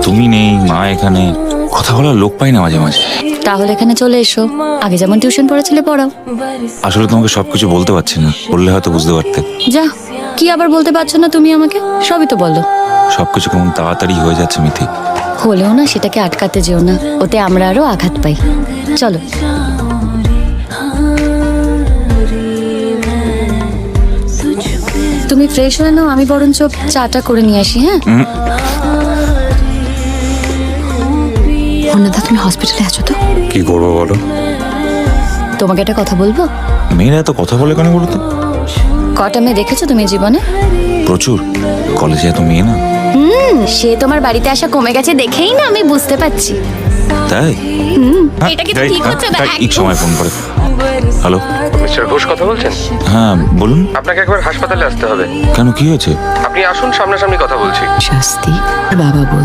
তুমি নেই, মা এখানে, কথা বলার লোক পাই না মাঝে মাঝে। তাহলে এখানে চলে এসো, আগে যেমন টিউশন পড়াছিলে পড়াও। আসলে তোমাকে সবকিছু বলতে পারছি না, বললে হয়তো বুঝতে পারতে। যা, কি আবার বলতে পারছো না তুমি আমাকে? সবই তো বলো। সবকিছু কেমন তাড়াতাড়ি হয়ে যাচ্ছে মিথি। হলেও না সেটাকে আটকাতে যেও না, ওতে আমরা আরো আঘাত পাই। চলো। তুমি ফ্রেশ হয়ে নাও, আমি বরঞ্চ চাটা করে নিয়ে আসি। হ্যাঁ অন্যদা, তুমি হসপিটালে আছো তো? কি করবো বলো? তোমাকে একটা কথা বলবো। মেয়েরা এত কথা বলে কেন বলো তো? কটা মেয়ে দেখেছো তুমি জীবনে? প্রচুর। কলেজে এত মেয়ে না। সে তোমার বাড়িতে আসা কমে গেছে দেখেই না আমি বুঝতে পারছি। তাই? এটা কি তো ঠিক হচ্ছে না? এক সময় ফোন করে। হ্যালো, মিস্টার ঘোষ কথা বলছেন? হ্যাঁ বলুন। আপনাকে একবার হাসপাতালে আসতে হবে। কেন, কি হয়েছে? আপনি আসুন, সামনাসামনি কথা বলছি। শাস্তি বাবা বল।